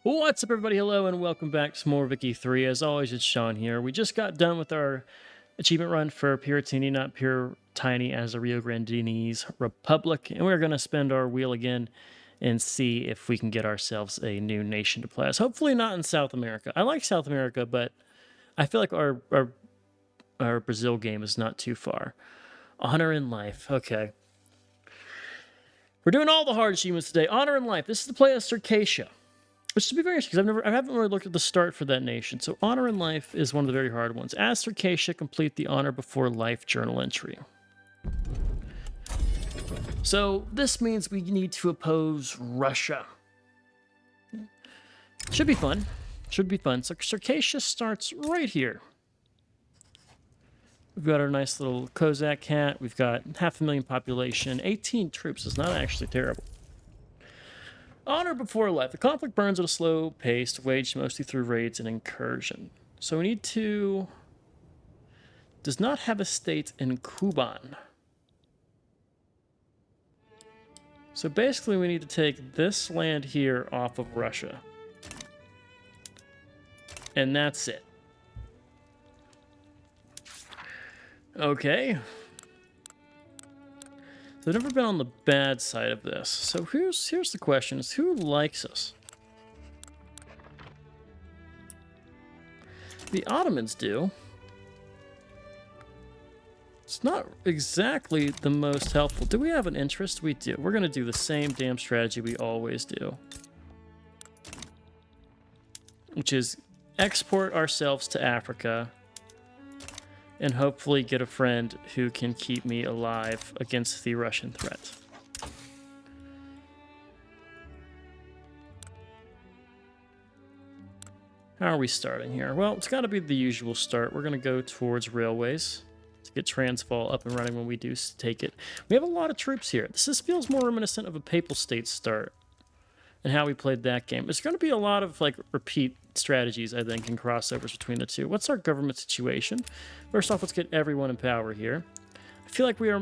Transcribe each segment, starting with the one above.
What's up, everybody? Hello, and welcome back to more Vicky 3. As always, it's Sean here. We just got done with our achievement run for Puritini, not Pure Tiny, as a Rio Grandine's Republic, and we're going to spend our wheel again and see if we can get ourselves a new nation to play as. Hopefully not in South America. I like South America, but I feel like our Brazil game is not too far. Honor in life. Okay. We're doing all the hard achievements today. Honor in life. This is the play as Circassia. Which should be very interesting because I haven't really looked at the start for that nation. So honor in life is one of the very hard ones. As Circassia, complete the honor before life journal entry. So this means we need to oppose Russia. Should be fun. Should be fun. So Circassia starts right here. We've got our nice little Cossack hat. We've got 500,000 population. 18 troops is not actually terrible. Honor before life. The conflict burns at a slow pace, waged mostly through raids and incursion. So we need to... Does not have a state in Kuban. So basically we need to take this land here off of Russia. And that's it. Okay. So I've never been on the bad side of this. So here's the question, is who likes us? The Ottomans do. It's not exactly the most helpful. Do we have an interest? We do. We're going to do the same damn strategy we always do. Which is export ourselves to Africa and hopefully get a friend who can keep me alive against the Russian threat. How are we starting here? Well, it's got to be the usual start. We're going to go towards railways to get Transvaal up and running when we do take it. We have a lot of troops here. This feels more reminiscent of a Papal State start and how we played that game. There's going to be a lot of like repeat strategies, I think, and crossovers between the two. What's our government situation? First off, let's get everyone in power here. I feel like we're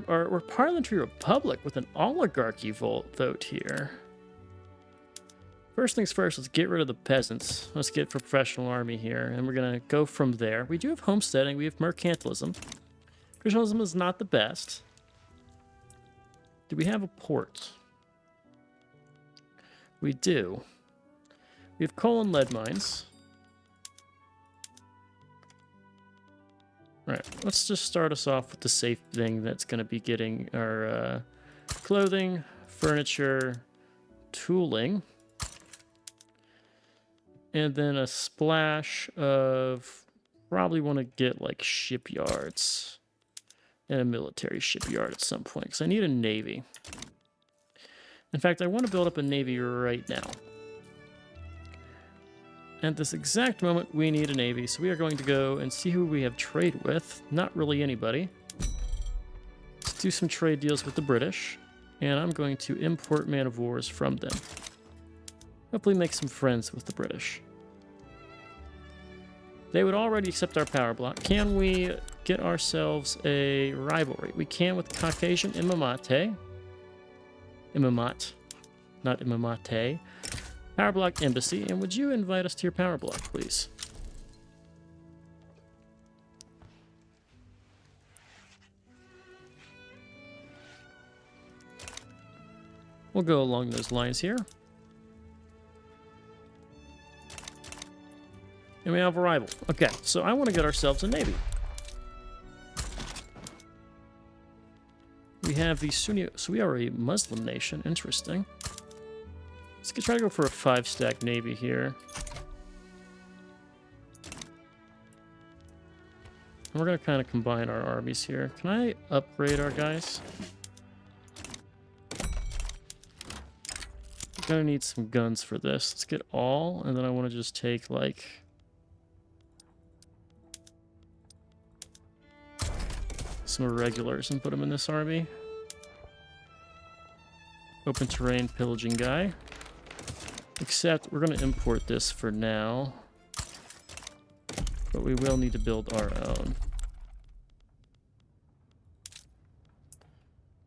parliamentary republic with an oligarchy vote here. First things first, let's get rid of the peasants. Let's get for professional army here, and we're gonna go from there. We do have homesteading, we have mercantilism. Christianism is not the best. Do we have a port? We do. We have coal and lead mines. All right, let's just start us off with the safe thing that's going to be getting our clothing, furniture, tooling, and then a splash of probably want to get like shipyards and a military shipyard at some point because I need a navy. In fact, I want to build up a navy right now. At this exact moment, we need a navy, so we are going to go and see who we have trade with. Not really anybody. Let's do some trade deals with the British, and I'm going to import man of wars from them. Hopefully make some friends with the British. They would already accept our power block. Can we get ourselves a rivalry? We can with Caucasian Imamate. Imamat, not Imamate. Power block embassy, and would you invite us to your power block, please? We'll go along those lines here. And we have a rival. Okay, so I want to get ourselves a navy. We have the Sunni, so we are a Muslim nation. Interesting. Let's try to go for a 5-stack navy here. And we're going to kind of combine our armies here. Can I upgrade our guys? We're going to need some guns for this. Let's get all, and then I want to just take like... some irregulars and put them in this army. Open terrain pillaging guy. Except we're going to import this for now. But we will need to build our own.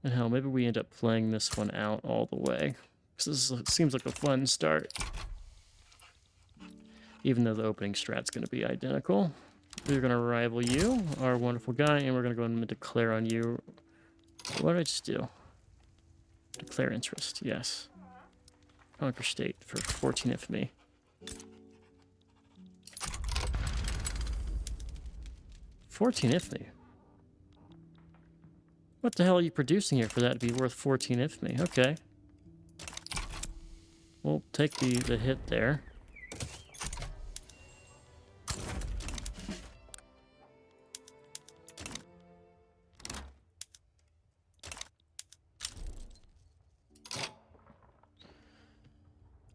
And hell, maybe we end up playing this one out all the way. This seems like a fun start. even though the opening strat's going to be identical. We're going to rival you, our wonderful guy, and we're going to go ahead and declare on you. What did I just do? Declare interest, yes. Conquer state for 14 infamy. $14 infamy. What the hell are you producing here for that to be worth 14 infamy? Okay. We'll take the hit there.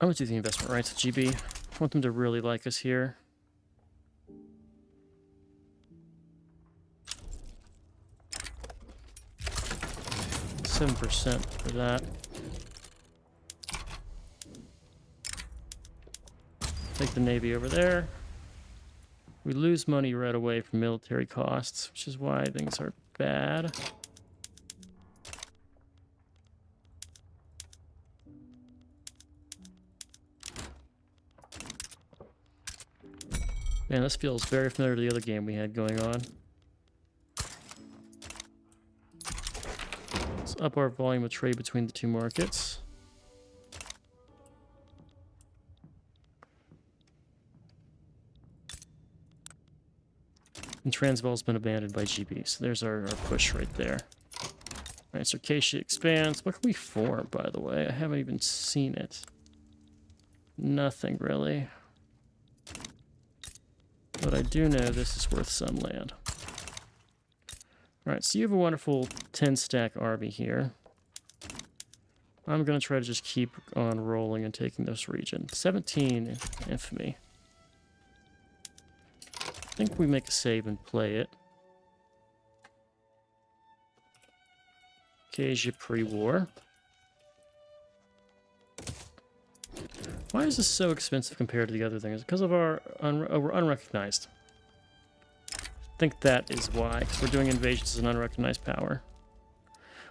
I'm gonna do the investment rights at GB. I want them to really like us here. %7% for that. Take the Navy over there. We lose money right away from military costs, which is why things are bad. Man, this feels very familiar to the other game we had going on. Let's up our volume of trade between the two markets. And Transvaal's been abandoned by GB, so there's our push right there. Alright, Circassia expands. What can we form, by the way? I haven't even seen it. Nothing, really. But I do know this is worth some land. Alright, so you have a wonderful 10-stack army here. I'm going to try to just keep on rolling and taking this region. 17 infamy. I think we make a save and play it. Caucasus pre-war. Why is this so expensive compared to the other things? Because of our we're unrecognized. I think that is why, because we're doing invasions as an unrecognized power.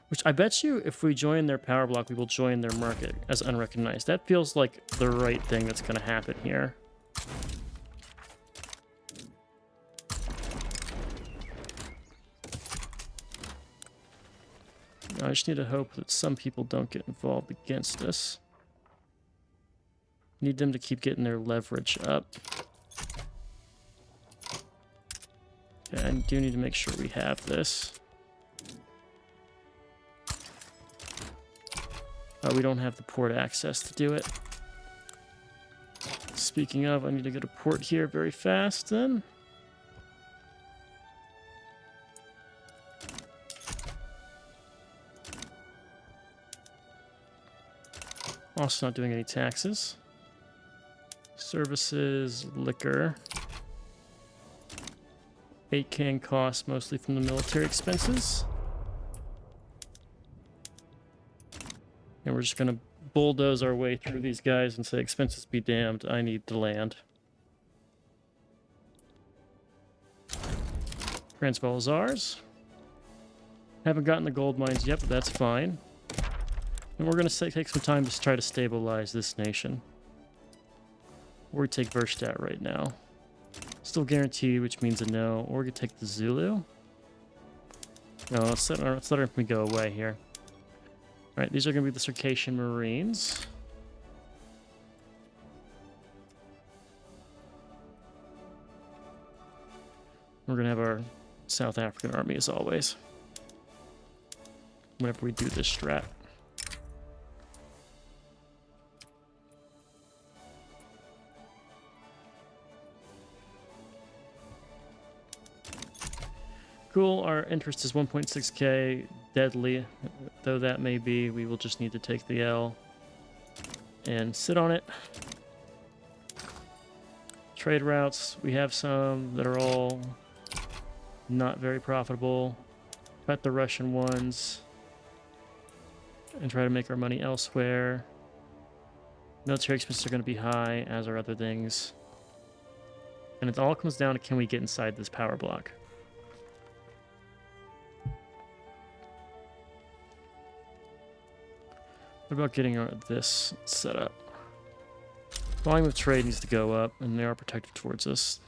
Which I bet you if we join their power block, we will join their market as unrecognized. That feels like the right thing that's going to happen here. I just need to hope that some people don't get involved against us. Need them to keep getting their leverage up. Okay, I do need to make sure we have this. We don't have the port access to do it. Speaking of, I need to get a port here very fast then. Also not doing any taxes. Services, liquor. 8K in costs, mostly from the military expenses. And we're just going to bulldoze our way through these guys and say, expenses be damned, I need the land. Transvaal is ours. Haven't gotten the gold mines yet, but that's fine. And we're going to take some time to try to stabilize this nation. Or we take Verstadt right now. Still guaranteed, which means a no. Or we could take the Zulu. No, let's let our infantry go away here. Alright, these are going to be the Circassian Marines. We're going to have our South African army as always. Whenever we do this strat. Cool, our interest is 1.6k, deadly, though that may be. We will just need to take the L and sit on it. Trade routes, we have some that are all not very profitable. Cut the Russian ones and try to make our money elsewhere. Military expenses are going to be high, as are other things. And it all comes down to, can we get inside this power block? What about getting this set up? Volume of trade needs to go up, and they are protective towards us.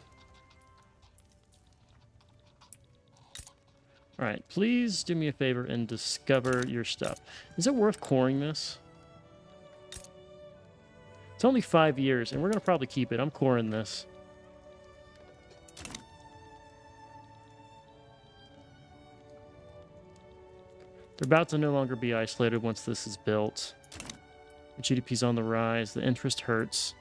Alright, please do me a favor and discover your stuff. Is it worth coring this? It's only 5 years, and we're going to probably keep it. I'm coring this. They're about to no longer be isolated once this is built. The GDP's on the rise. The interest hurts.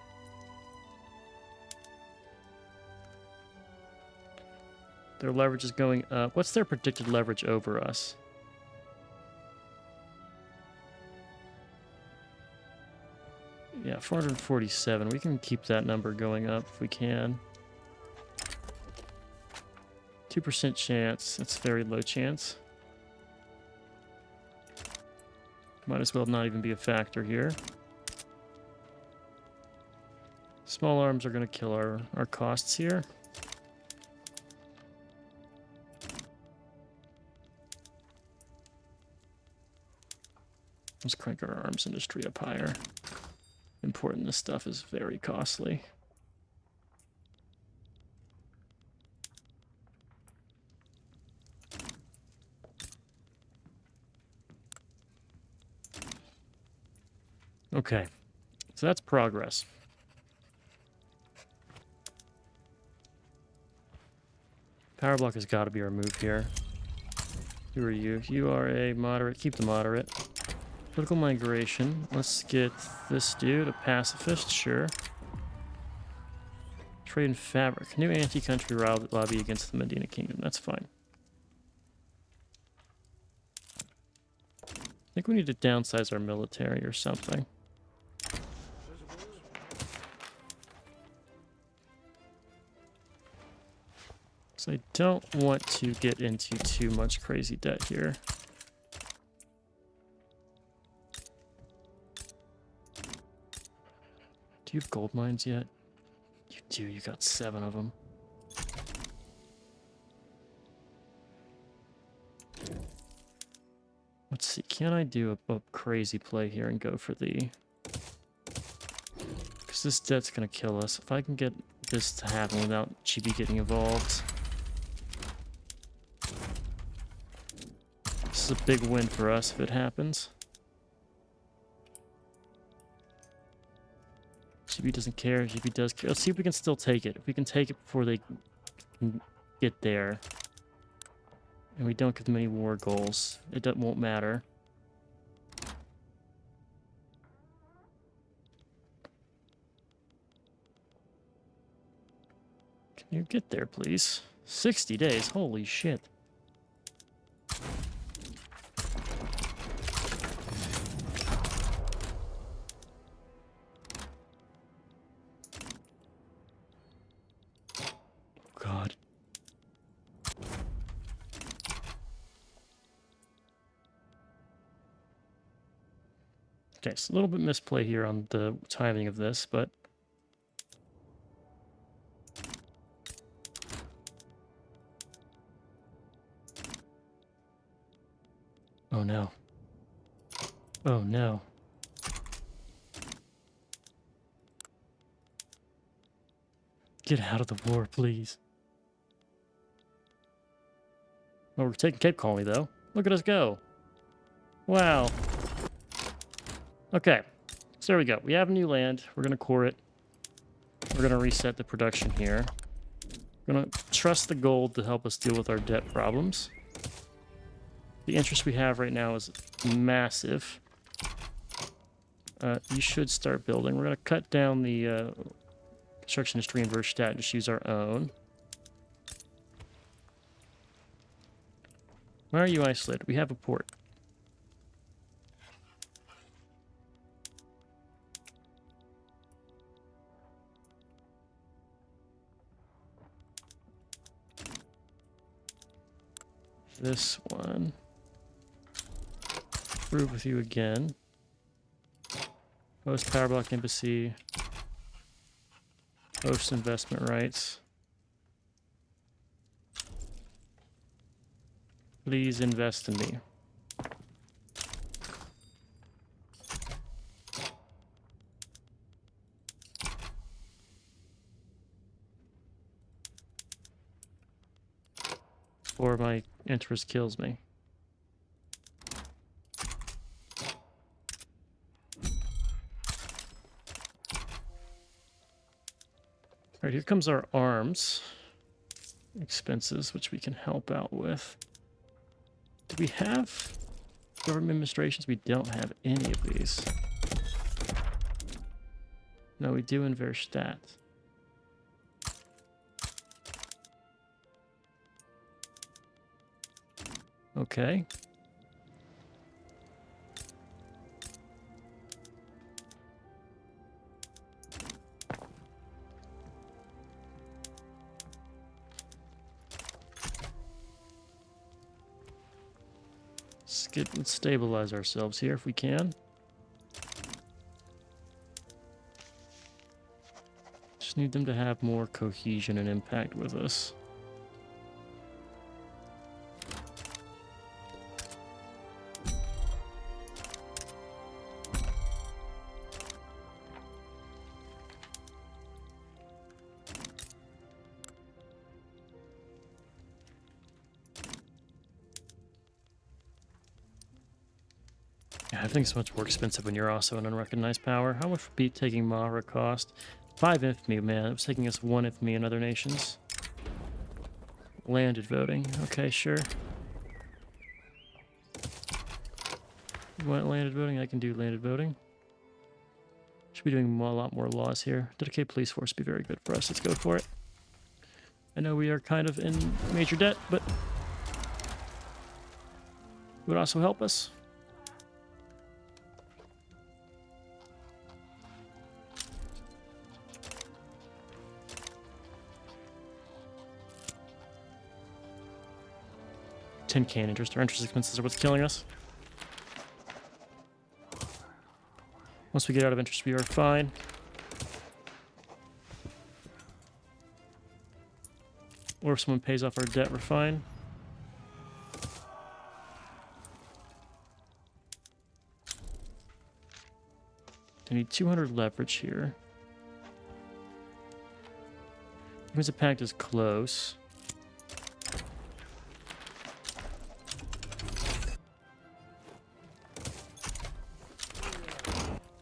Their leverage is going up. What's their predicted leverage over us? Yeah, 447. We can keep that number going up if we can. 2% chance. That's very low chance. Might as well not even be a factor here. Small arms are going to kill our costs here. Let's crank our arms industry up higher. Importing this stuff is very costly. Okay, so that's progress. Power block has got to be our move here. Who are you? You are a moderate. Keep the moderate. Political migration. Let's get this dude a pacifist, sure. Trade and fabric. New anti-country lobby against the Medina Kingdom. That's fine. I think we need to downsize our military or something. So I don't want to get into too much crazy debt here. Do you have gold mines yet? You do. You got 7 of them. Let's see. Can I do a crazy play here and go for the... Because this debt's going to kill us. If I can get this to happen without GB getting involved... This is a big win for us if it happens. GB doesn't care. GB does care. Let's see if we can still take it. If we can take it before they can get there. And we don't give them any war goals. It won't matter. Can you get there, please? 60 days. Holy shit. God. Okay, it's a little bit misplay here on the timing of this, but... Oh no. Oh no. Get out of the war, please. Oh, we're taking Cape Colony, though. Look at us go. Wow. Okay. So there we go. We have new land. We're going to core it. We're going to reset the production here. We're going to trust the gold to help us deal with our debt problems. The interest we have right now is massive. You should start building. We're going to cut down the construction industry in Verstadt and just use our own. Why are you isolated? We have a port. This one. Prove with you again. Host power block embassy. Host investment rights. Please invest in me. before my interest kills me. All right, here comes our arms expenses, which we can help out with. Do we have government administrations? We don't have any of these. No, we do in Verstadt. Okay. Let's stabilize ourselves here if we can. Just need them to have more cohesion and impact with us. I think it's much more expensive when you're also an unrecognized power. How much would taking Mahra cost? 5 infamy, man. It was taking us 1 infamy in other nations. Landed voting. Okay, sure. You want landed voting? I can do landed voting. Should be doing a lot more laws here. Dedicated police force would be very good for us. Let's go for it. I know we are kind of in major debt, but it would also help us. Tin can interest. Our interest expenses are what's killing us. Once we get out of interest, we are fine. Or if someone pays off our debt, we're fine. I need 200 leverage here. Because the pact is close.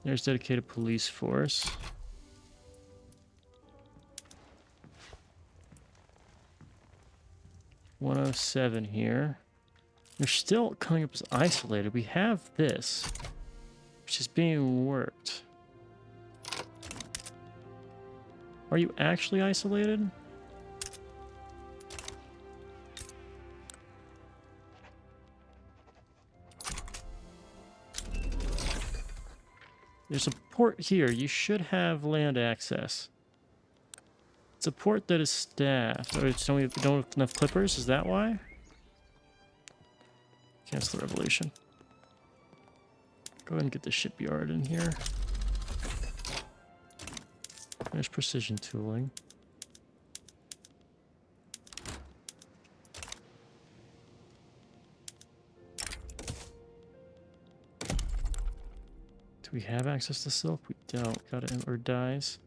There's dedicated police force. $107 here. They're still coming up as isolated. We have this, which is being worked. Are you actually isolated? There's a port here. You should have land access. It's a port that is staffed. Oh, don't we don't have enough clippers? Is that why? Cancel the revolution. Go ahead and get the shipyard in here. There's precision tooling. We have access to silk? We don't. Got it. Or dyes.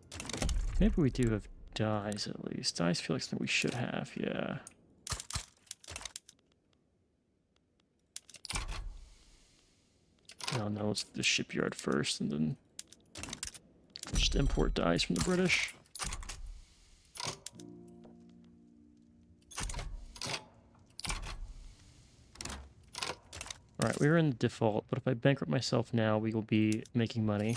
Maybe we do have dyes at least. Dyes feel like something we should have, yeah. Oh no, let's do the shipyard first and then just import dyes from the British. Alright, we're in default, but if I bankrupt myself now, we will be making money.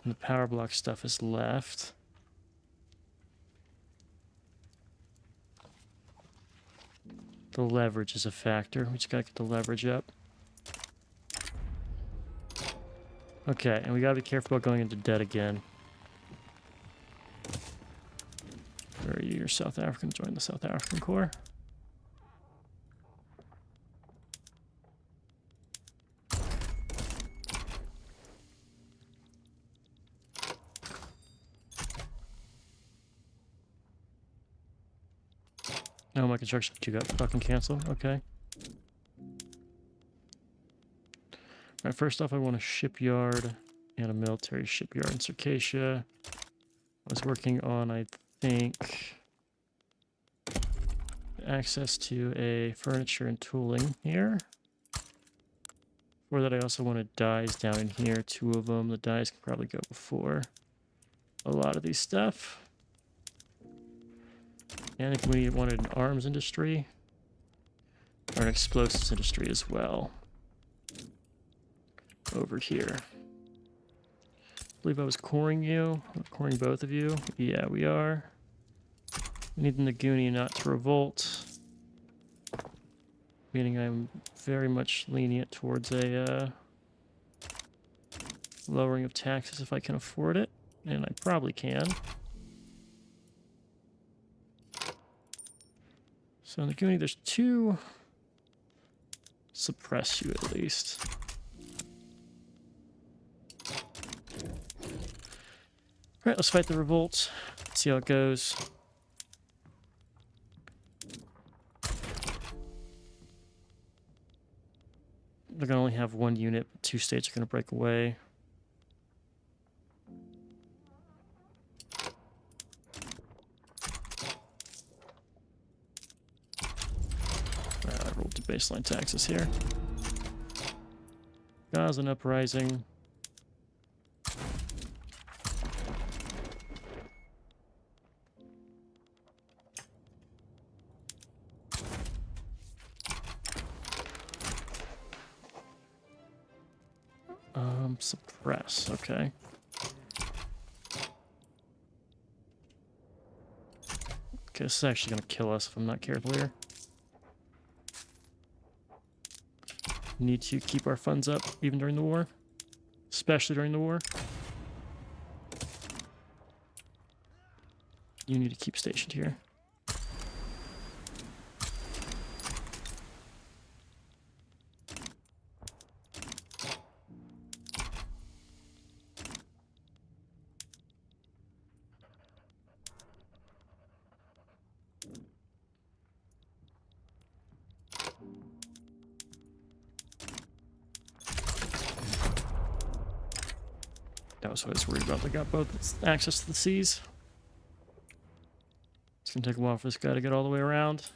And the power block stuff is left. The leverage is a factor. We just gotta get the leverage up. Okay, and we gotta be careful about going into debt again. Where are you? You're South African. Join the South African Corps. Oh, my construction queue got fucking canceled. Okay. Alright, first off, I want a shipyard And a military shipyard in Circassia. I was working on, I think, access to a furniture and tooling here. For that, I also wanted dyes down in here, 2 of them. The dyes can probably go before a lot of these stuff. And if we wanted an arms industry or an explosives industry as well. Over here. I believe I was coring you. I'm coring both of you. Yeah, we are. We need the Naguni not to revolt. Meaning I'm very much lenient towards a lowering of taxes if I can afford it. And I probably can. So Naguni, there's 2 suppress you at least. Alright, let's fight the revolt. See how it goes. They're gonna only have 1 unit, 2 states are gonna break away. I rolled the baseline taxes here. Gaza an uprising. Suppress, okay. Okay, this is actually gonna kill us if I'm not careful here. Need to keep our funds up even during the war. Especially during the war. You need to keep stationed here. That was what I was worried about. They got both access to the seas. It's gonna take a while for this guy to get all the way around.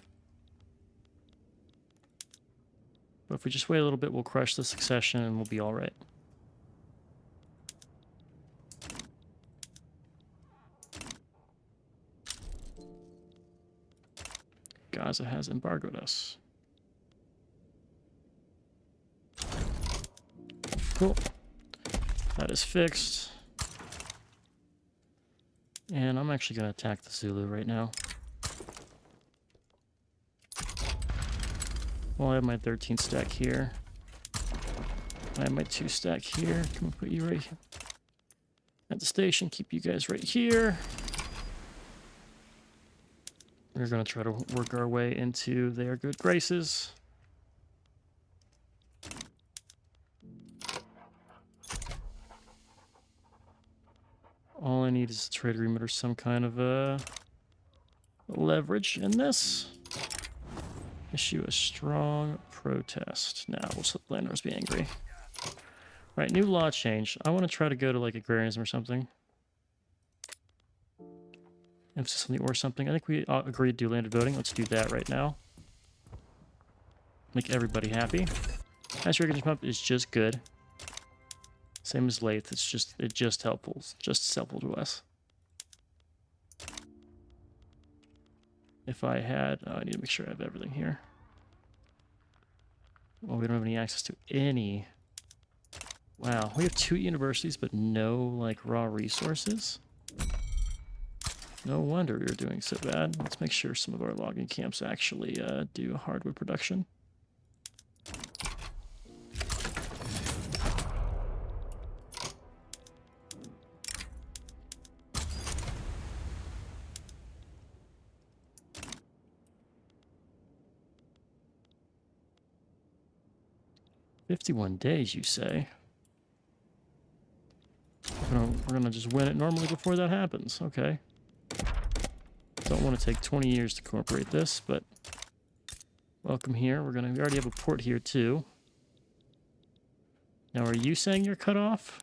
But if we just wait a little bit, we'll crush the succession and we'll be alright. Gaza has embargoed us. Cool. That is fixed. And I'm actually going to attack the Zulu right now. Well, I have my 13 stack here. I have my 2 stack here. Can we put you right here at the station? Keep you guys right here. We're going to try to work our way into their good graces. All I need is a trade agreement or some kind of leverage in this. Issue a strong protest. Now we'll let landowners be angry. Right, new law change. I want to try to go to like agrarianism or something. Emphasis on the or something. I think we agreed to do landed voting. Let's do that right now. Make everybody happy. Nice regulation pump is just good. Same as lathe. It's just helpful. Just as helpful to us. If I had, I need to make sure I have everything here. Well, we don't have any access to any. Wow, we have 2 universities, but no like raw resources. No wonder we were doing so bad. Let's make sure some of our logging camps actually do hardwood production. "51 days, you say? We're gonna just win it normally before that happens. Okay. Don't want to take 20 years to incorporate this, but welcome here. We already have a port here too. Now, are you saying you're cut off?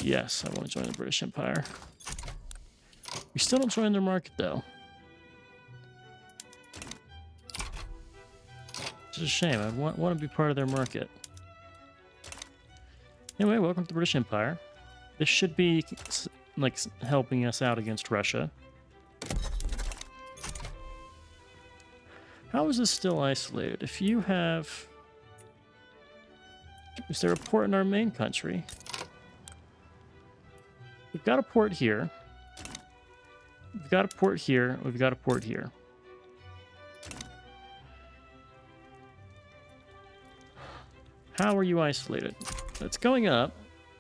Yes, I want to join the British Empire. We still don't join their market, though. It's a shame. I want to be part of their market. Anyway, welcome to the British Empire. This should be, like, helping us out against Russia. How is this still isolated? If you have... Is there a port in our main country? We've got a port here. We've got a port here. We've got a port here. How are you isolated? It's going up,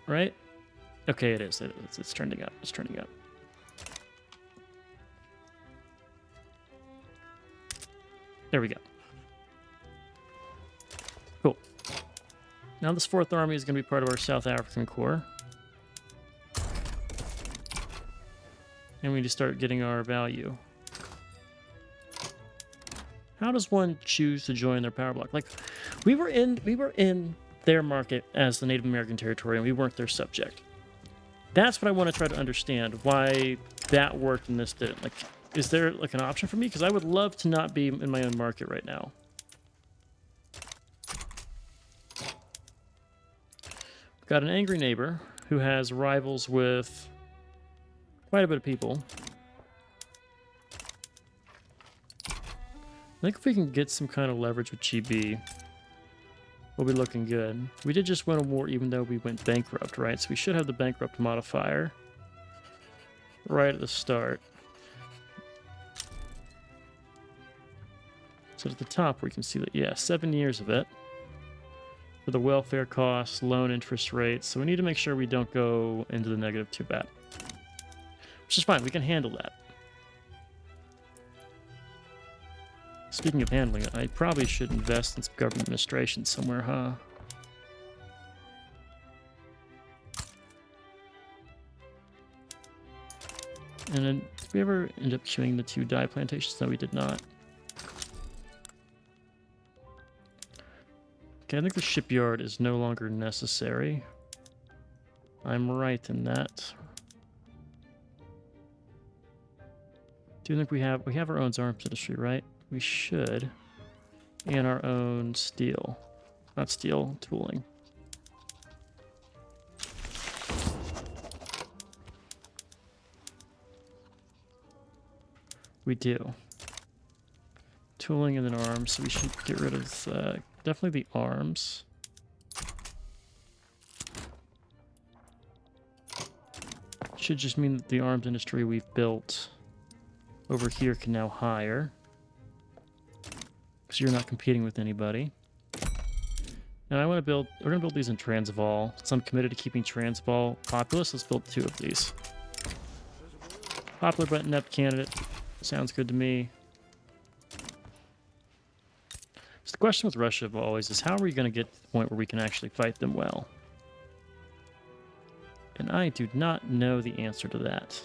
right? Okay, it is. It's trending up. It's trending up. There we go. Cool. Now this 4th Army is going to be part of our South African Corps. And we need to start getting our value. How does one choose to join their power block? Like, we were in their market as the Native American territory, and we weren't their subject. That's what I want to try to understand, why that worked and this didn't. Like, is there like an option for me? Because I would love to not be in my own market right now. We've got an angry neighbor who has rivals with quite a bit of people. I think if we can get some kind of leverage with GB, we'll be looking good. We did just win a war even though we went bankrupt, right? So we should have the bankrupt modifier right at the start. So at the top we can see that, yeah, 7 years of it. For the welfare costs, loan interest rates. So we need to make sure we don't go into the negative too bad. Which is fine, we can handle that. Speaking of handling it, I probably should invest in some government administration somewhere, huh? And then, did we ever end up queuing the 2 dye plantations? No, we did not. Okay, I think the shipyard is no longer necessary. I'm right in that. Do you think we have our own arms industry, right? We should. And our own steel. Not steel, tooling. We do. Tooling and then arms, so we should get rid of definitely the arms. Should just mean that the arms industry we've built over here can now hire. Because you're not competing with anybody. And we're going to build these in Transvaal. Since I'm committed to keeping Transvaal populous, let's build 2 of these. Popular but inept candidate. Sounds good to me. So the question with Russia always is, how are we going to get to the point where we can actually fight them well? And I do not know the answer to that.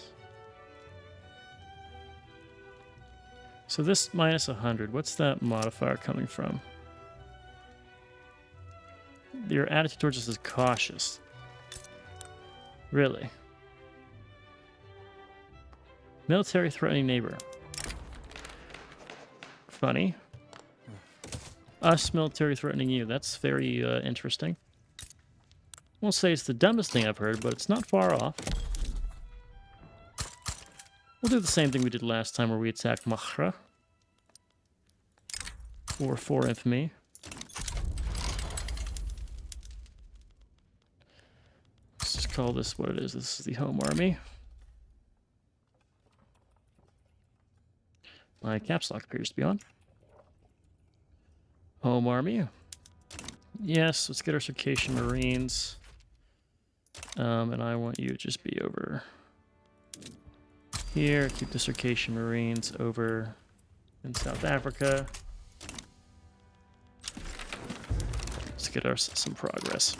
So this minus 100, what's that modifier coming from? Your attitude towards us is cautious. Really? Military threatening neighbor. Funny. Us military threatening you. That's very interesting. I won't say it's the dumbest thing I've heard, but it's not far off. We'll do the same thing we did last time where we attacked Mahra. Or 4 infamy. Let's just call this what it is. This is the home army. My caps lock appears to be on. Home army. Yes, let's get our Circassian Marines. And I want you to just be over here. Keep the Circassian Marines over in South Africa. Let's get some progress.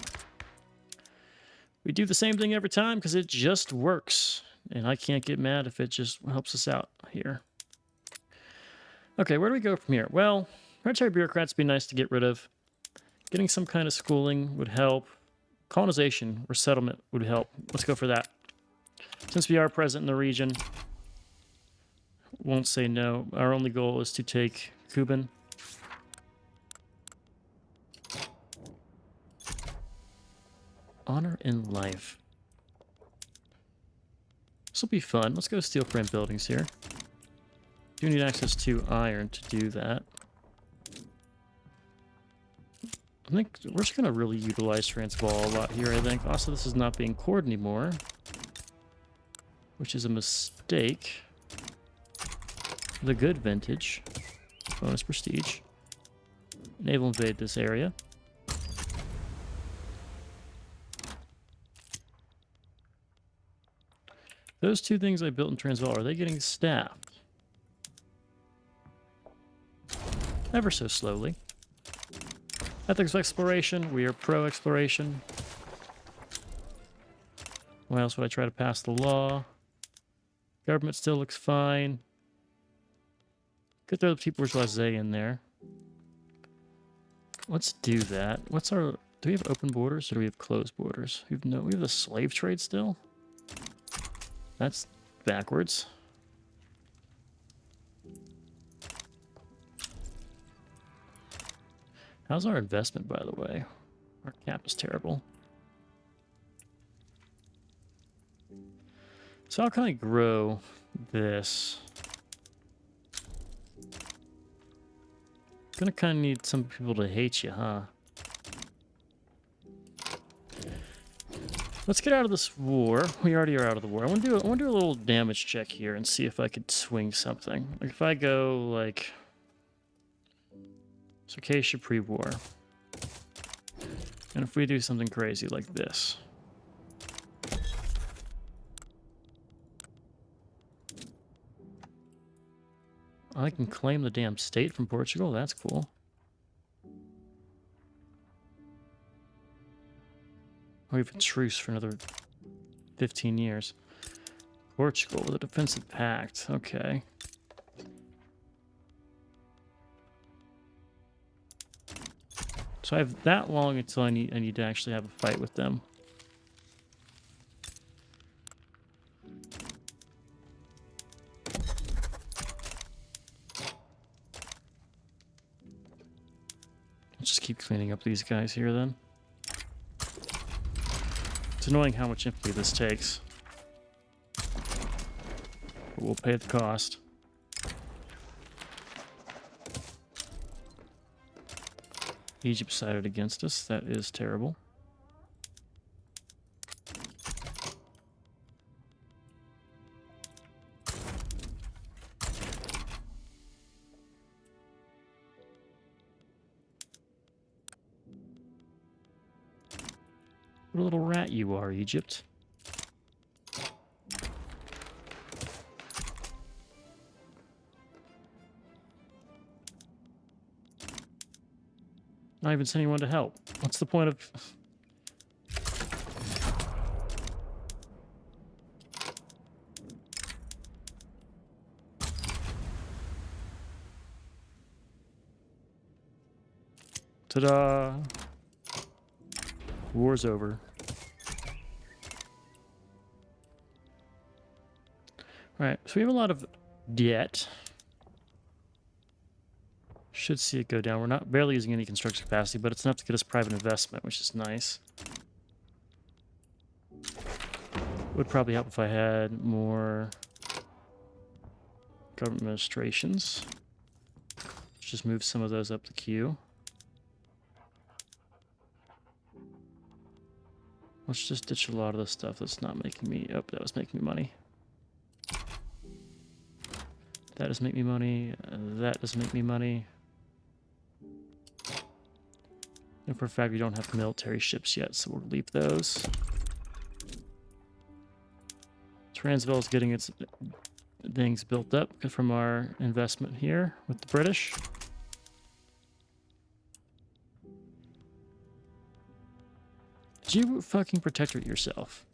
We do the same thing every time because it just works. And I can't get mad if it just helps us out here. Okay, where do we go from here? Well, hereditary bureaucrats would be nice to get rid of. Getting some kind of schooling would help. Colonization or settlement would help. Let's go for that. Since we are present in the region, won't say no. Our only goal is to take Kuban. Honor in life. This will be fun. Let's go steel frame buildings here. Do need access to iron to do that. I think we're just going to really utilize Transvaal a lot here, I think. Also, this is not being cored anymore, which is a mistake. The good vintage. Bonus prestige. Naval invade this area. Those two things I built in Transvaal, are they getting staffed? Ever so slowly. Ethics of exploration, we are pro-exploration. Why else would I try to pass the law? Government still looks fine. Could throw the people bourgeoisie in there. Let's do that. What's our... Do we have open borders or do we have closed borders? We have the slave trade still? That's backwards. How's our investment, by the way? Our cap is terrible. So I'll kind of grow this. Gonna kind of need some people to hate you, huh? Let's get out of this war. We already are out of the war. I want to do a little damage check here and see if I could swing something. Like if I go like Circassia pre-war, and if we do something crazy like this. I can claim the damn state from Portugal. That's cool. Or even truce for another 15 years. Portugal with a defensive pact. Okay. So I have that long until I need to actually have a fight with them. Let's just keep cleaning up these guys here then. It's annoying how much infantry this takes. But we'll pay the cost. Egypt sided against us. That is terrible. What a little rat you are, Egypt. Not even sending anyone to help. What's the point of... Ta-da! War's over. Alright, so we have a lot of debt. Should see it go down. We're not barely using any construction capacity, but it's enough to get us private investment, which is nice. Would probably help if I had more government administrations. Let's just move some of those up the queue. Let's just ditch a lot of the stuff that's not making me... Oh, that was making me money. That does make me money. That does make me money. And for a fact, we don't have military ships yet, so we'll leave those. Transvaal is getting its things built up from our investment here with the British. Did you fucking protectorate yourself?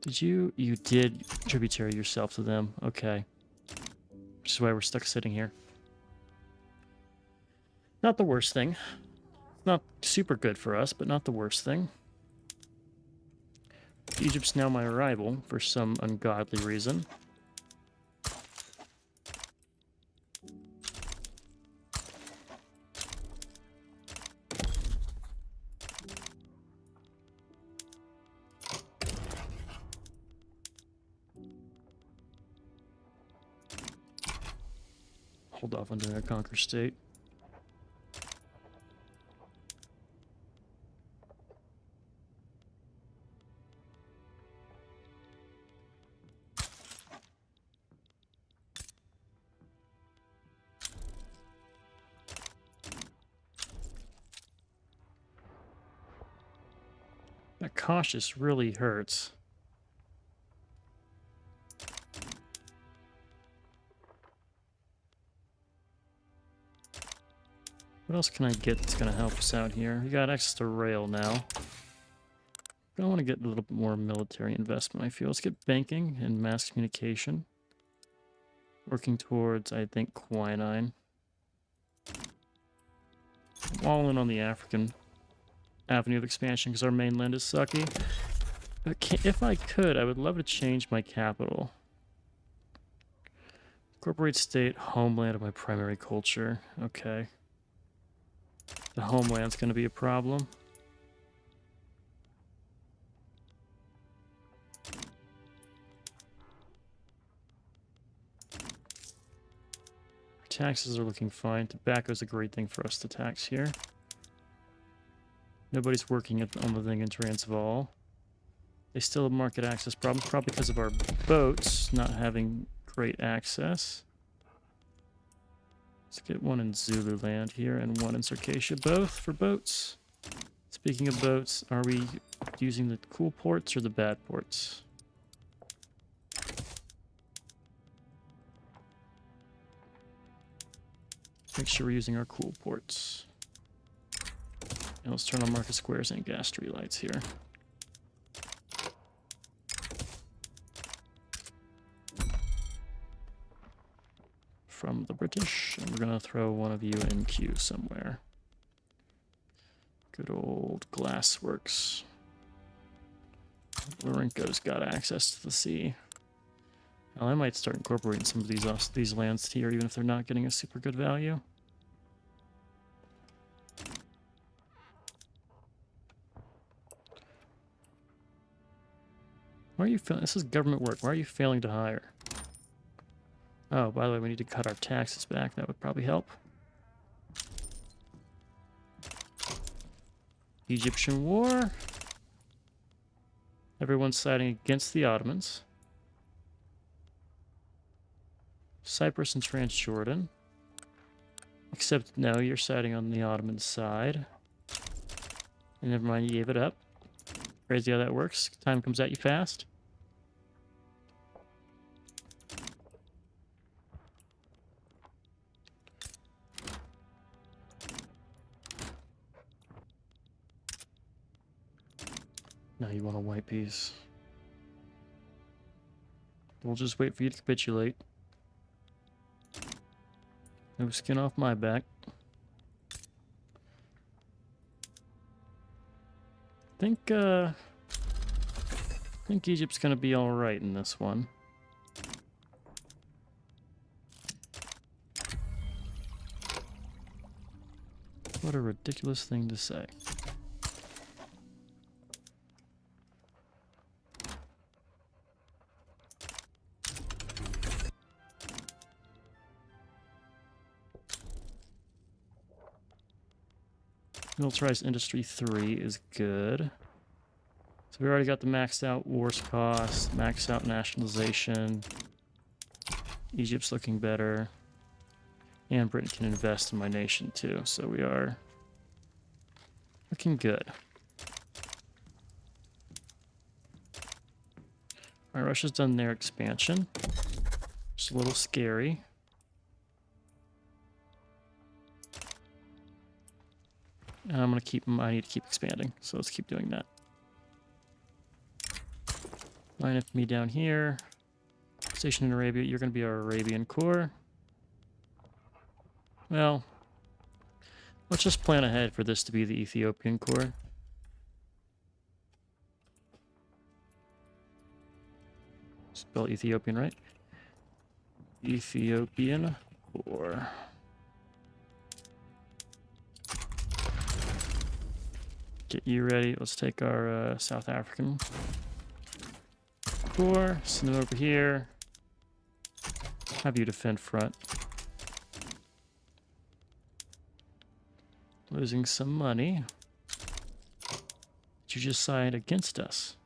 Did you? You did tributary yourself to them. Okay. Which is why we're stuck sitting here. Not the worst thing. Not super good for us, but not the worst thing. Egypt's now my rival for some ungodly reason. Hold off on doing a conquer state. That Caucasus really hurts. What else can I get that's going to help us out here? We got access to rail now. I want to get a little bit more military investment, I feel. Let's get banking and mass communication. Working towards, I think, quinine. I'm all in on the African avenue of expansion because our mainland is sucky. If I could, I would love to change my capital. Incorporate state, homeland of my primary culture. Okay. The homeland's going to be a problem. Taxes are looking fine. Tobacco is a great thing for us to tax here. Nobody's working on the thing in Transvaal. They still have market access problems, probably because of our boats not having great access. Let's get one in Zululand here and one in Circassia, both for boats. Speaking of boats, are we using the cool ports or the bad ports? Make sure we're using our cool ports. And let's turn on market squares and gas street lights here. From the British, and we're gonna throw one of you in queue somewhere. Good old glassworks. Lorenco's got access to the sea. Well, I might start incorporating some of these lands here, even if they're not getting a super good value. Why are you failing? This is government work. Why are you failing to hire? Oh, by the way, we need to cut our taxes back. That would probably help. Egyptian War. Everyone's siding against the Ottomans. Cyprus and Transjordan. Except, no, you're siding on the Ottoman side. And never mind, you gave it up. Crazy how that works. Time comes at you fast. Now you want a white piece. We'll just wait for you to capitulate. No skin off my back. I think Egypt's gonna be all right in this one. What a ridiculous thing to say. Militarized Industry 3 is good. So we already got the maxed out wars cost, maxed out nationalization. Egypt's looking better. And Britain can invest in my nation too, so we are looking good. Alright, Russia's done their expansion. Just a little scary. And I'm gonna I need to keep expanding, so let's keep doing that. Line up me down here. Station in Arabia, you're gonna be our Arabian Corps. Well, Let's just plan ahead for this to be the Ethiopian Corps. Spell Ethiopian, right? Ethiopian Corps. Get you ready. Let's take our South African Corps. Send them over here. Have you defend front. Losing some money. Did you just side against us?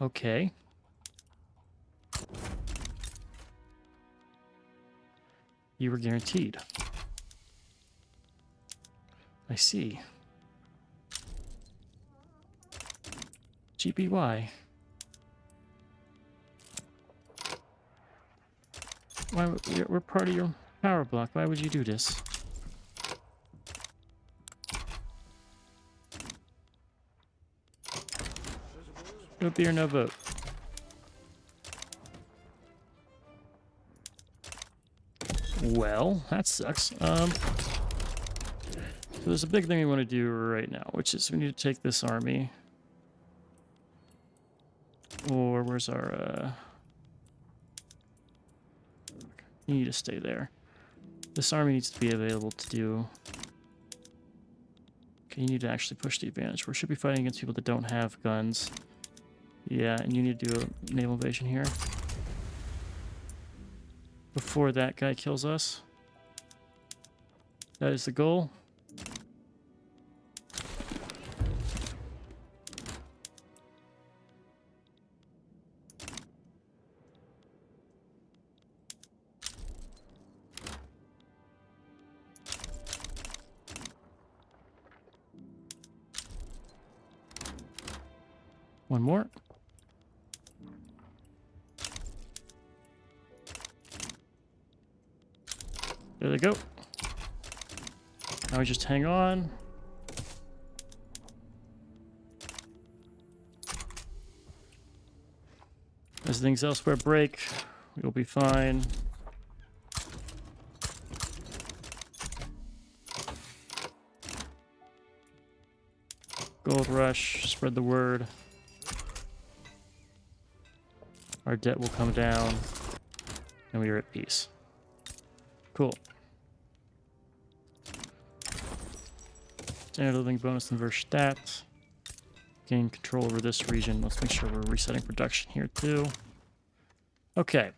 Okay. You were guaranteed. I see. GBY. Why? We're part of your power block. Why would you do this? No beer, no vote. Well, that sucks. So there's a big thing we want to do right now, which is we need to take this army. Or where's our... You need to stay there. This army needs to be available to do... Okay, you need to actually push the advantage. We should be fighting against people that don't have guns. Yeah, and you need to do a naval invasion here. Before that guy kills us. That is the goal. One more. There they go. Now we just hang on. As things elsewhere break, we'll be fine. Gold rush, spread the word. Our debt will come down, and we are at peace. Cool. Standard living bonus and verse stats. Gain control over this region. Let's make sure we're resetting production here too. Okay.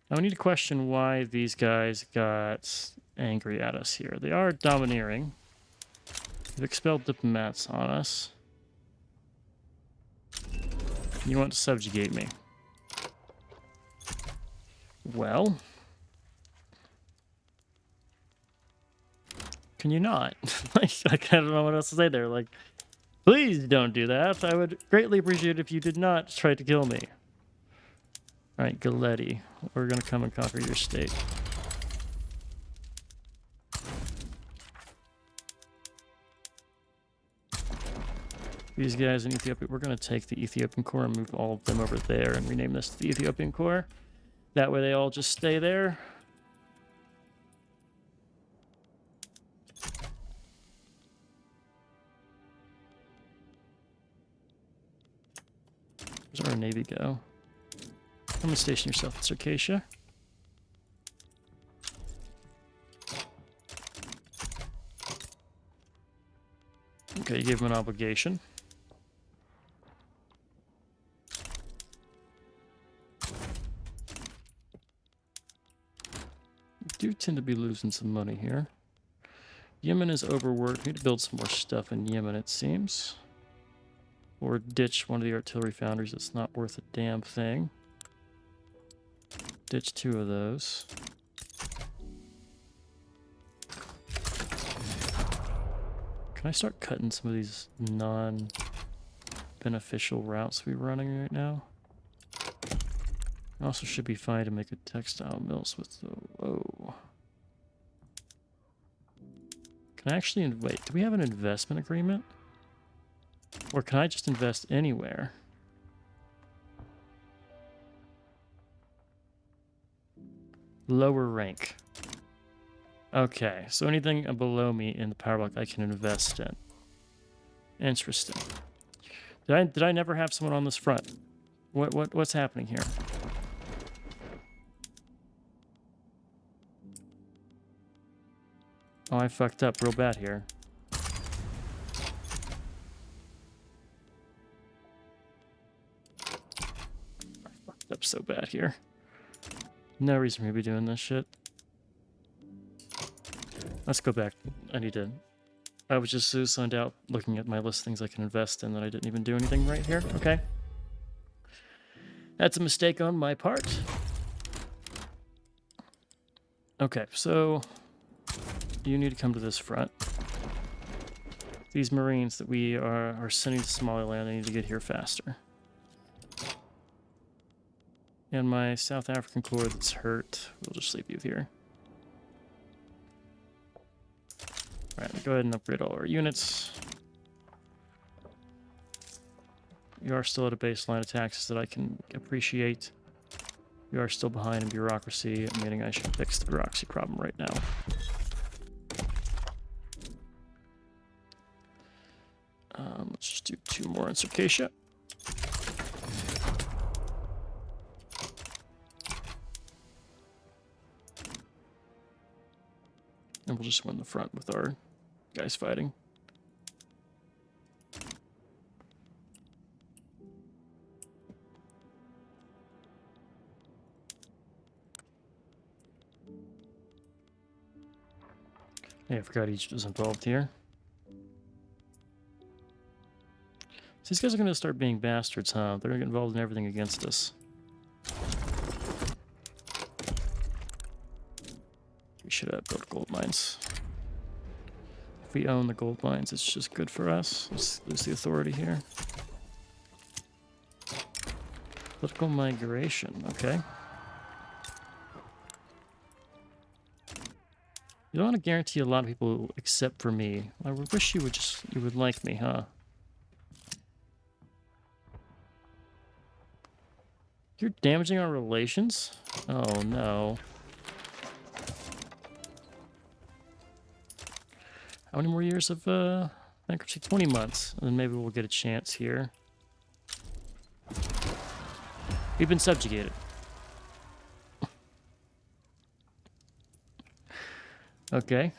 Now we need to question why these guys got angry at us here. They are domineering. They've expelled diplomats on us. You want to subjugate me. Well, can you not? Like, I don't know what else to say there. Like, please don't do that. I would greatly appreciate it if you did not try to kill me. All right, Galetti, we're going to come and conquer your state. These guys in Ethiopia, we're going to take the Ethiopian Corps and move all of them over there and rename this the Ethiopian Corps. That way they all just stay there. Where's our navy go? Come and station yourself in Circassia. Okay, you gave him an obligation. We do tend to be losing some money here. Yemen is overworked. We need to build some more stuff in Yemen, it seems. Or ditch one of the artillery foundries that's not worth a damn thing. Ditch 2 of those. Can I start cutting some of these non-beneficial routes we're running right now? Also should be fine to make a textile mills with the... Whoa. Can I actually... Wait, do we have an investment agreement? Or can I just invest anywhere? Lower rank. Okay, so anything below me in the power block I can invest in. Interesting. Did I never have someone on this front? What's happening here? Oh, I fucked up real bad here. I fucked up so bad here. No reason for me to be doing this shit. Let's go back. I was just so sunned out looking at my list of things I can invest in that I didn't even do anything right here. Okay. That's a mistake on my part. Okay, so you need to come to this front. These Marines that we are sending to Somaliland, they need to get here faster. And my South African Corps that's hurt, we'll just leave you here. Alright, go ahead and upgrade all our units. You are still at a baseline of taxes that I can appreciate. You are still behind in bureaucracy, meaning I should fix the bureaucracy problem right now. Let's just do 2 more in Circassia. And we'll just win the front with our guys fighting. Yeah, I forgot Egypt was involved here. So these guys are going to start being bastards, huh? They're going to get involved in everything against us. We should have built gold mines. If we own the gold mines, it's just good for us. Let's lose the authority here. Political migration, okay. You don't want to guarantee a lot of people except for me. I wish you would like me, huh? You're damaging our relations? Oh no. How many more years of bankruptcy? 20 months. And then maybe we'll get a chance here. We've been subjugated. Okay.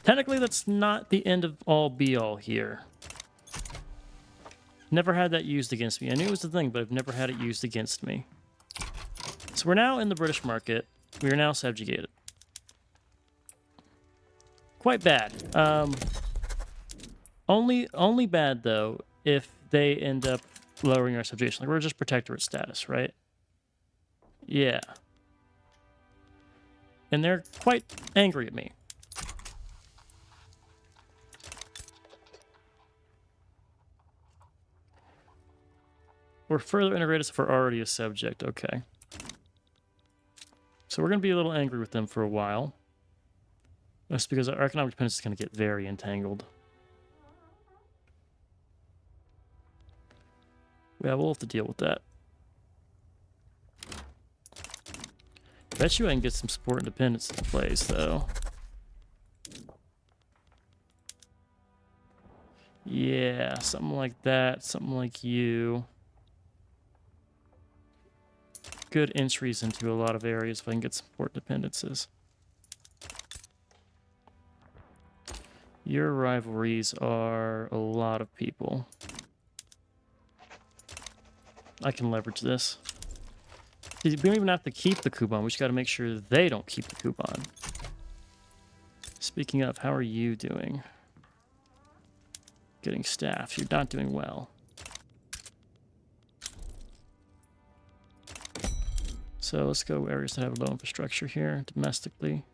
Technically, that's not the end of all be all here. Never had that used against me. I knew it was the thing, but I've never had it used against me. So we're now in the British market. We are now subjugated. Quite bad. Only bad, though, if they end up lowering our subjugation. Like, we're just protectorate status, right? Yeah. And they're quite angry at me. We're further integrated if we're already a subject. Okay. So we're going to be a little angry with them for a while. That's because our economic dependence is going to get very entangled. Yeah, we'll have to deal with that. Bet you I can get some support independence in place, though. Yeah, something like that. Something like you. Good entries into a lot of areas if I can get support dependencies. Your rivalries are a lot of people. I can leverage this. We don't even have to keep the coupon. We just got to make sure they don't keep the coupon. Speaking of, how are you doing? Getting staff. You're not doing well. So let's go areas that have low infrastructure here domestically.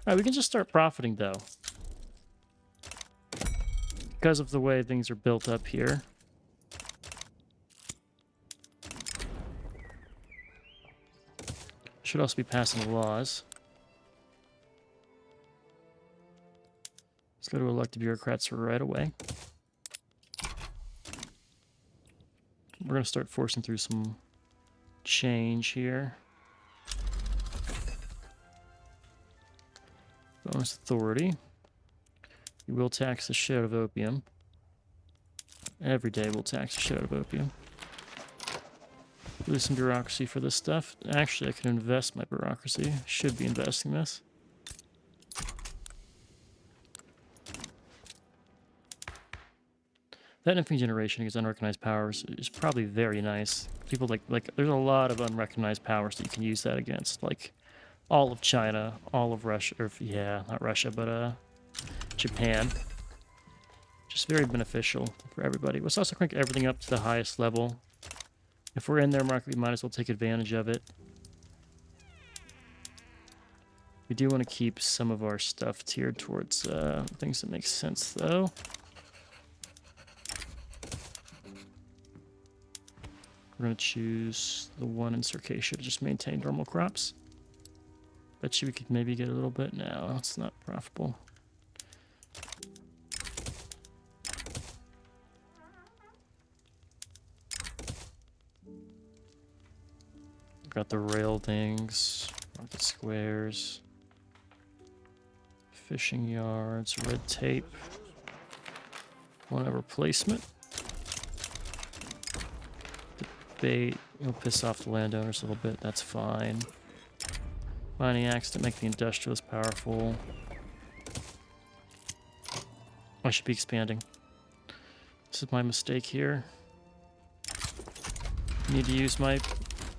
Alright, we can just start profiting though. Because of the way things are built up here. Should also be passing laws. Let's go to elected bureaucrats right away. We're going to start forcing through some change here. Bonus authority. You will tax the shit out of opium. Every day we'll tax the shit out of opium. Lose some bureaucracy for this stuff. Actually, I can invest my bureaucracy. Should be investing this. That infamy generation against unrecognized powers is probably very nice. People like there's a lot of unrecognized powers that you can use that against, like all of China, all of Russia, or yeah, not Russia, but Japan. Just very beneficial for everybody. Let's also crank everything up to the highest level. If we're in their market, we might as well take advantage of it. We do want to keep some of our stuff tiered towards things that make sense, though. We're going to choose the one in Circassia to just maintain normal crops. Bet you we could maybe get a little bit. No, it's not profitable. Got the rail things, market squares, fishing yards, red tape, one replacement. Bait, you'll piss off the landowners a little bit, that's fine. Mining axe to make the industrialist powerful. I should be expanding. This is my mistake here. Need to use my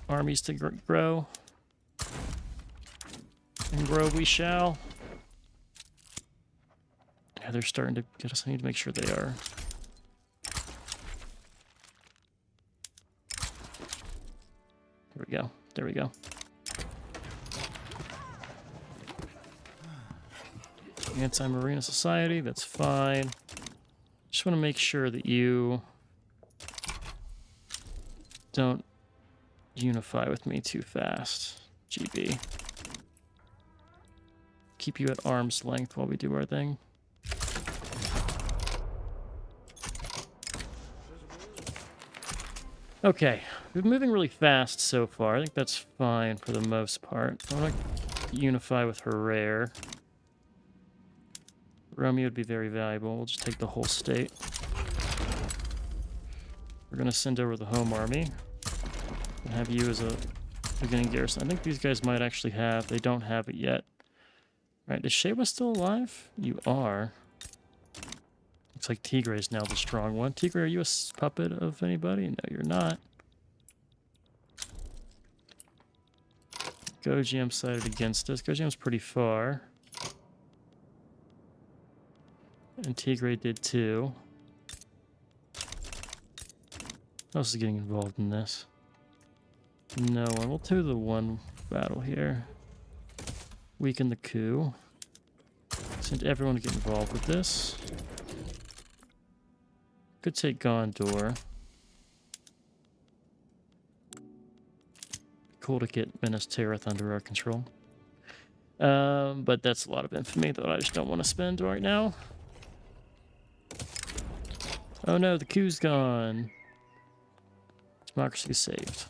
armies to grow. And grow we shall. Yeah, they're starting to get us. I need to make sure they are. There we go. There we go. Anti-Marina Society, that's fine. Just want to make sure that you don't unify with me too fast. GB. Keep you at arm's length while we do our thing. Okay, we've been moving really fast so far. I think that's fine for the most part. I want to unify with Herrera. Romeo would be very valuable. We'll just take the whole state. We're going to send over the home army. And have you as a beginning garrison. I think these guys might actually have... They don't have it yet. Right, is Shewa still alive? You are. Looks like Tigre is now the strong one. Tigre, are you a puppet of anybody? No, you're not. Gojam sided against us. Gojam's pretty far. And Tigre did too. Who else is getting involved in this? No one. We'll do the one battle here. Weaken the coup. Send everyone to get involved with this. Could take Gondor. Cool to get Minas Tirith under our control. But that's a lot of infamy that I just don't want to spend right now. Oh no, the coup's gone. Democracy is saved.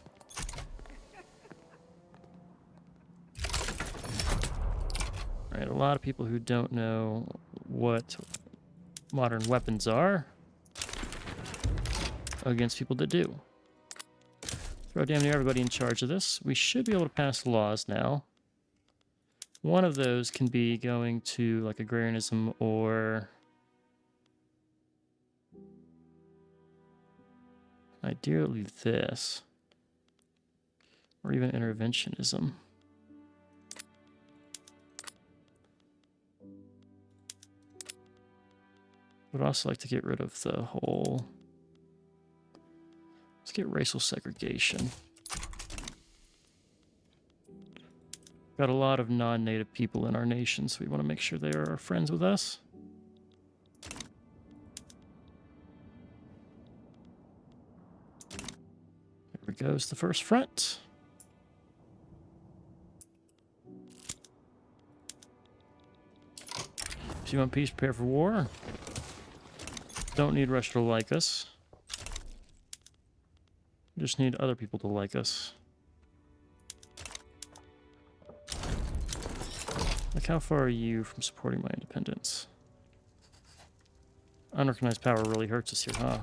Alright, a lot of people who don't know what modern weapons are against people that do. Throw damn near everybody in charge of this. We should be able to pass laws now. One of those can be going to like agrarianism or ideally this, or even interventionism. Would also like to get rid of the whole... Let's get racial segregation. Got a lot of non-native people in our nation, so we want to make sure they are friends with us. There goes the first front. If you want peace, prepare for war. Don't need Russia to like us. Just need other people to like us. Like, how far are you from supporting my independence? Unrecognized power really hurts us here, huh?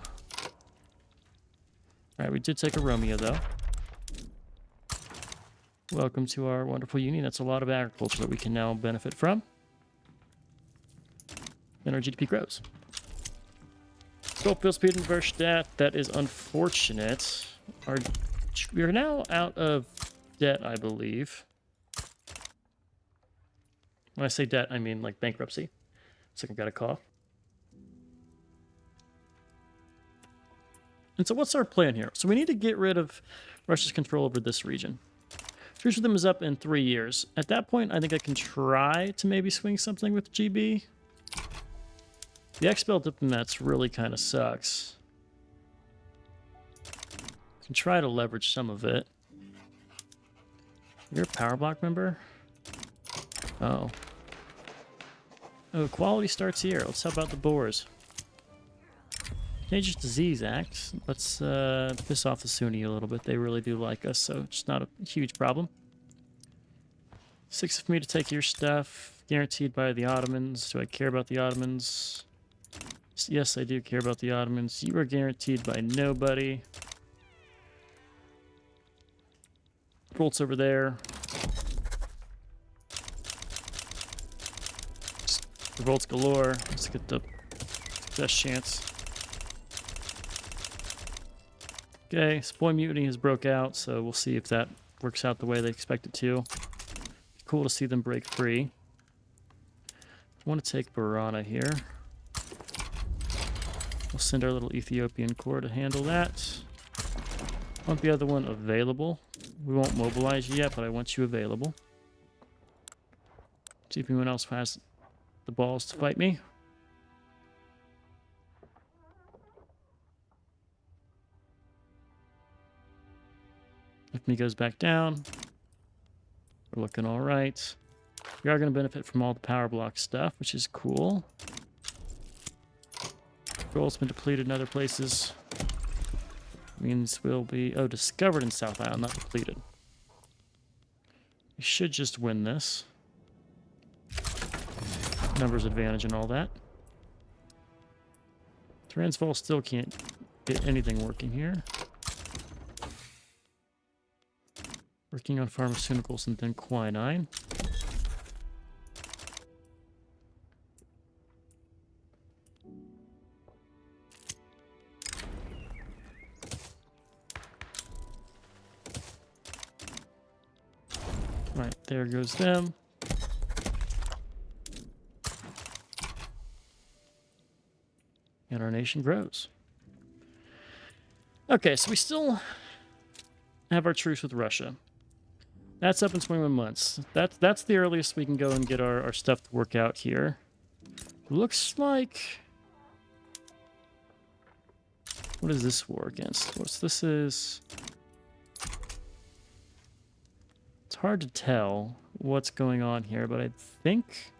Alright, we did take a Romeo, though. Welcome to our wonderful union. That's a lot of agriculture that we can now benefit from. And our GDP grows. Gold speed and Verstadt. That is unfortunate. We are now out of debt, I believe. When I say debt, I mean like bankruptcy. It's like I've got a cough. And so what's our plan here? So we need to get rid of Russia's control over this region. Truce with them is up in 3 years. At that point, I think I can try to maybe swing something with GB. The expel diplomats really kind of sucks. I can try to leverage some of it. You're a power block member? Oh. Oh, quality starts here. Let's help out the Boers. Contagious Disease Act. Let's piss off the Sunni a little bit. They really do like us, so it's not a huge problem. 6 of me to take your stuff. Guaranteed by the Ottomans. Do I care about the Ottomans? Yes, I do care about the Ottomans. You are guaranteed by nobody. Bolts over there. Revolts galore. Let's get the best chance. Okay, Spoil Mutiny has broke out, so we'll see if that works out the way they expect it to. Cool to see them break free. I want to take Barana here. We'll send our little Ethiopian corps to handle that. I want the other one available. We won't mobilize you yet, but I want you available. See if anyone else has the balls to fight me. If me goes back down, we're looking all right. We are going to benefit from all the power block stuff, which is cool. Gold's been depleted in other places. Means we'll be... Oh, discovered in South Island, not depleted. We should just win this. Numbers advantage and all that. Transvaal still can't get anything working here. Working on pharmaceuticals and then quinine. Right, there goes them. And our nation grows. Okay, so we still have our truce with Russia. That's up in 21 months. That's the earliest we can go and get our stuff to work out here. Looks like... What is this war against? This is... It's hard to tell what's going on here, but I think...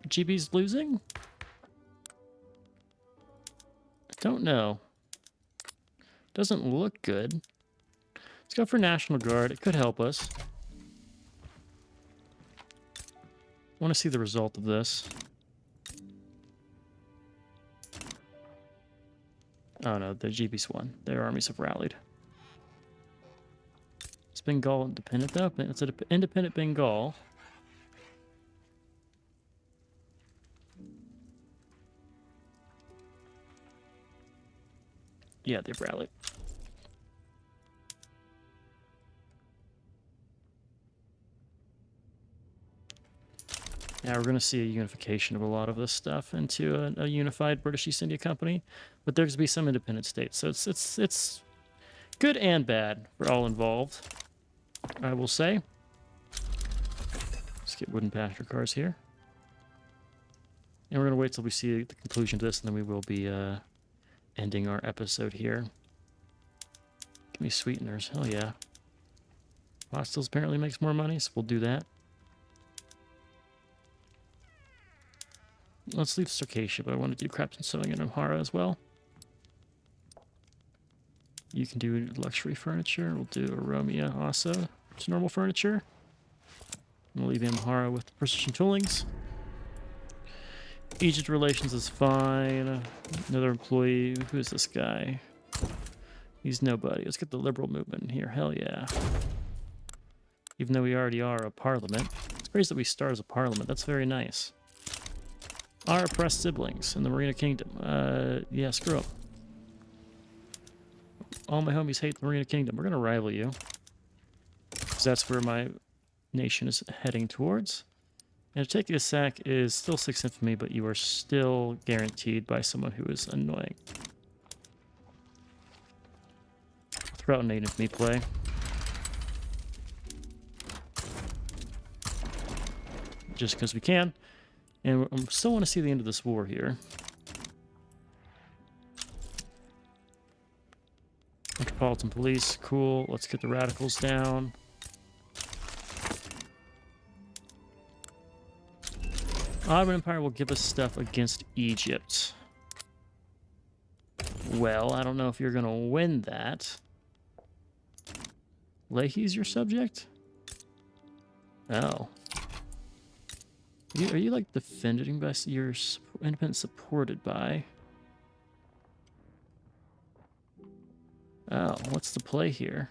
GB's losing? I don't know. Doesn't look good. Let's go for National Guard. It could help us. I want to see the result of this. Oh no, the GB's won. Their armies have rallied. Is Bengal independent though? It's an independent Bengal. Yeah, they've rallied. Yeah, we're going to see a unification of a lot of this stuff into a unified British East India Company, but there's going to be some independent states, so it's good and bad for all involved, I will say. Let's get wooden passenger cars here. And we're going to wait till we see the conclusion of this, and then we will be ending our episode here. Give me sweeteners. Hell yeah. Hostiles apparently makes more money, so we'll do that. Let's leave Circassia, but I want to do crafts and sewing in Amhara as well. You can do luxury furniture. We'll do Aromia also. It's normal furniture. I'm going to leave Amhara with the precision toolings. Egypt relations is fine. Another employee. Who is this guy? He's nobody. Let's get the liberal movement in here. Hell yeah. Even though we already are a parliament. It's crazy that we start as a parliament. That's very nice. Our oppressed siblings in the Marina Kingdom. Yeah, screw up. All my homies hate the Marina Kingdom. We're going to rival you. Because that's where my nation is heading towards. And to take a sack is still 6 infamy, but you are still guaranteed by someone who is annoying. Throw out an 8 infamy play. Just because we can. And I still want to see the end of this war here. Metropolitan Police, cool. Let's get the radicals down. Ottoman Empire will give us stuff against Egypt. Well, I don't know if you're going to win that. Leahy's your subject? Oh. Are you like defending by your independent supported by? Oh, what's the play here?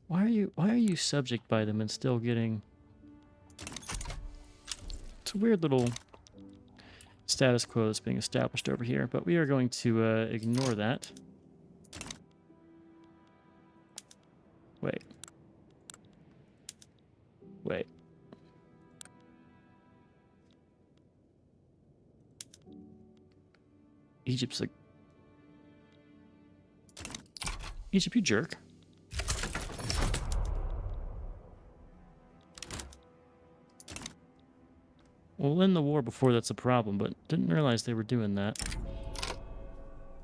Why are you subject by them and still getting? It's a weird little status quo that's being established over here, but we are going to ignore that. Wait. Egypt, you jerk. We'll win the war before that's a problem, but didn't realize they were doing that.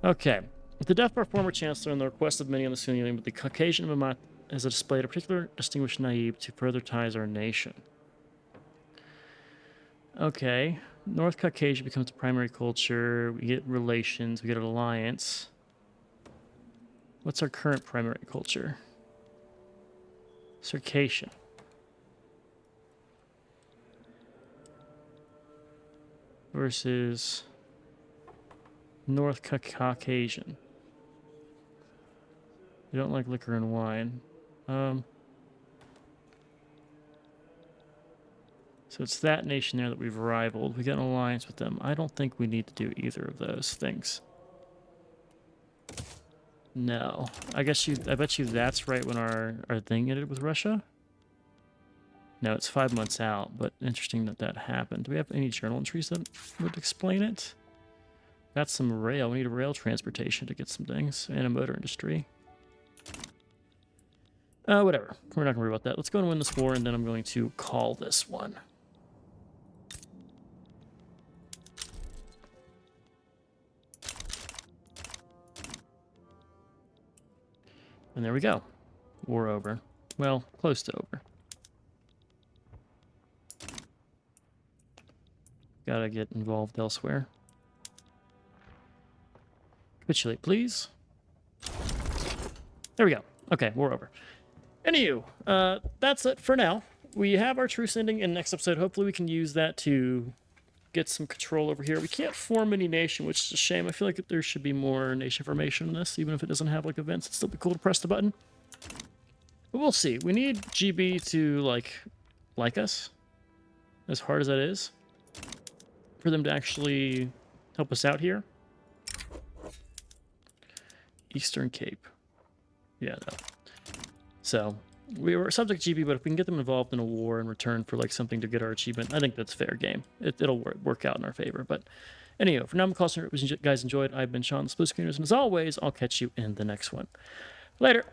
Okay. With the death of our former chancellor and the request of many on the Sunni Union, but the Caucasian Mamat has displayed a particular distinguished naib to further ties our nation. Okay. North Caucasia becomes the primary culture. We get relations. We get an alliance. What's our current primary culture? Circassia. Versus North Caucasian. We don't like liquor and wine. So it's that nation there that we've rivaled. We got an alliance with them. I don't think we need to do either of those things. No. I bet you that's right when our thing ended with Russia. No, it's 5 months out, but interesting that happened. Do we have any journal entries that would explain it? Got some rail. We need a rail transportation to get some things, and a motor industry. Whatever. We're not going to worry about that. Let's go and win this war, and then I'm going to call this one. And there we go. War over. Well, close to over. Gotta get involved elsewhere. Capitulate, please. There we go. Okay, war over. Anywho, that's it for now. We have our truce ending in next episode. Hopefully we can use that to get some control over here. We can't form any nation, which is a shame. I feel like there should be more nation formation in this, even if it doesn't have like events. It'd still be cool to press the button. But we'll see. We need GB to like us, as hard as that is, for them to actually help us out here. Eastern Cape. Yeah, no. So we were subject to GB, but if we can get them involved in a war in return for like something to get our achievement, I think that's fair game. It'll work out in our favor. But anyway, for now, I'm Caucus. You guys enjoyed. I've been Sean, the Split Screeners, and as always, I'll catch you in the next one. Later.